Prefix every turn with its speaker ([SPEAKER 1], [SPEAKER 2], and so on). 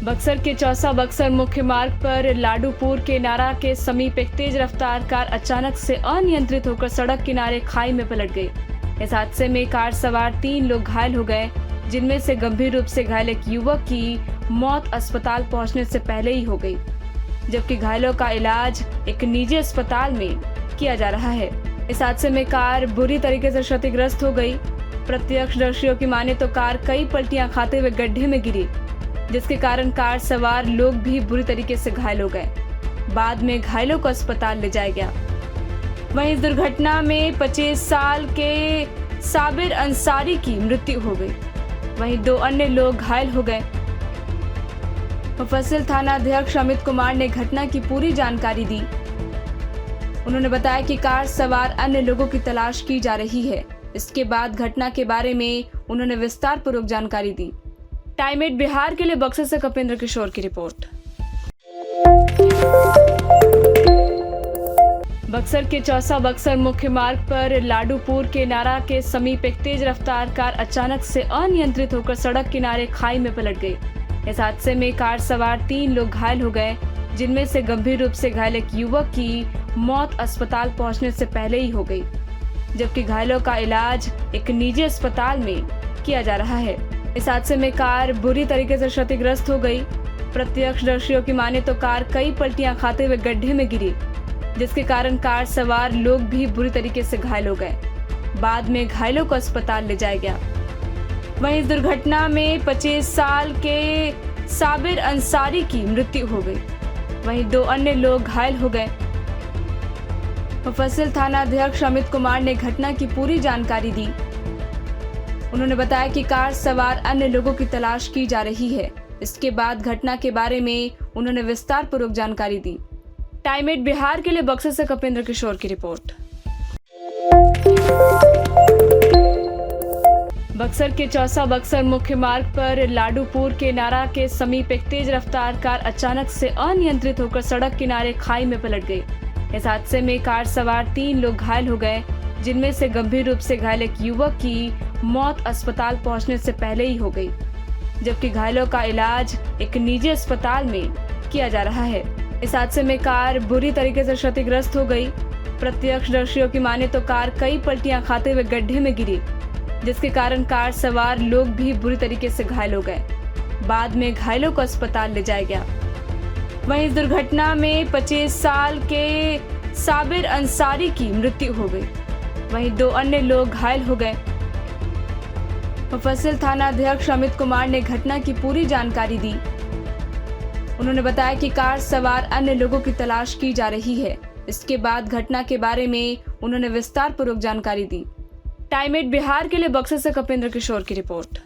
[SPEAKER 1] बक्सर के चौसा बक्सर मुख्य मार्ग पर लाडूपुर के नारा के समीप एक तेज रफ्तार कार अचानक से अनियंत्रित होकर सड़क किनारे खाई में पलट गई। इस हादसे में कार सवार 3 लोग घायल हो गए, जिनमें से गंभीर रूप से घायल एक युवक की मौत अस्पताल पहुंचने से पहले ही हो गई, जबकि घायलों का इलाज एक निजी अस्पताल में किया जा रहा है। इस हादसे में कार बुरी तरीके से क्षतिग्रस्त हो गई। प्रत्यक्षदर्शियों की माने तो कार कई पलटियां खाते हुए गड्ढे में गिरी, जिसके कारण कार सवार लोग भी बुरी तरीके से घायल हो गए। बाद में घायलों को अस्पताल ले जाया गया। वहीं इस दुर्घटना में 25 साल के साबिर अंसारी की मृत्यु हो गई। वहीं 2 अन्य लोग घायल हो गए। मुफस्सिल थानाध्यक्ष अमित कुमार ने घटना की पूरी जानकारी दी। उन्होंने बताया कि कार सवार अन्य लोगों की तलाश की जा रही है। इसके बाद घटना के बारे में उन्होंने विस्तार पूर्वक जानकारी दी। टाइम 8 बिहार के लिए बक्सर से कपिंद्र किशोर की रिपोर्ट। बक्सर के चौसा बक्सर मुख्य मार्ग पर लाडूपुर के नारा के समीप एक तेज रफ्तार कार अचानक से अनियंत्रित होकर सड़क किनारे खाई में पलट गई। इस हादसे में कार सवार 3 लोग घायल हो गए, जिनमें से गंभीर रूप से घायल एक युवक की मौत अस्पताल पहुंचने से पहले ही हो गई, जबकि घायलों का इलाज एक निजी अस्पताल में किया जा रहा है। इस हादसे में कार बुरी तरीके से क्षतिग्रस्त हो गई। प्रत्यक्षदर्शियों की माने तो कार कई पलटियां खाते हुए गड्ढे में गिरी, जिसके कारण कार सवार लोग भी बुरी तरीके से घायल हो गए। बाद में घायलों को अस्पताल ले जाया गया। वहीं इस दुर्घटना में 25 साल के साबिर अंसारी की मृत्यु हो गई। वहीं 2 अन्य लोग घायल हो गए। मुफस्सिल थानाध्यक्ष अमित कुमार ने घटना की पूरी जानकारी दी। उन्होंने बताया कि कार सवार अन्य लोगों की तलाश की जा रही है। इसके बाद घटना के बारे में उन्होंने विस्तार पूर्वक जानकारी दी। टाइम 8 बिहार के लिए बक्सर से कपिंद्र किशोर की रिपोर्ट। बक्सर के चौसा बक्सर मुख्य मार्ग पर लाडूपुर के नारा के समीप एक तेज रफ्तार कार अचानक से अनियंत्रित होकर सड़क किनारे खाई में पलट गई। इस हादसे में कार सवार 3 लोग घायल हो गए, जिनमें से गंभीर रूप से घायल एक युवक की मौत अस्पताल पहुंचने से पहले ही हो गई, जबकि घायलों का इलाज एक निजी अस्पताल में किया जा रहा है। इस हादसे में कार बुरी तरीके से क्षतिग्रस्त हो गई। प्रत्यक्षदर्शियों की माने तो कार कई पलटियां खाते हुए गड्ढे में गिरी, जिसके कारण कार सवार लोग भी बुरी तरीके से घायल हो गए। बाद में घायलों को अस्पताल ले जाया गया। वहीं इस दुर्घटना में 25 साल के साबिर अंसारी की मृत्यु हो गई। वहीं 2 अन्य लोग घायल हो गए। मुफस्सिल थानाध्यक्ष अमित कुमार ने घटना की पूरी जानकारी दी। उन्होंने बताया कि कार सवार अन्य लोगों की तलाश की जा रही है। इसके बाद घटना के बारे में उन्होंने विस्तार पूर्वक जानकारी दी। टाइम 8 बिहार के लिए बक्सर से कपिंद्र किशोर की रिपोर्ट।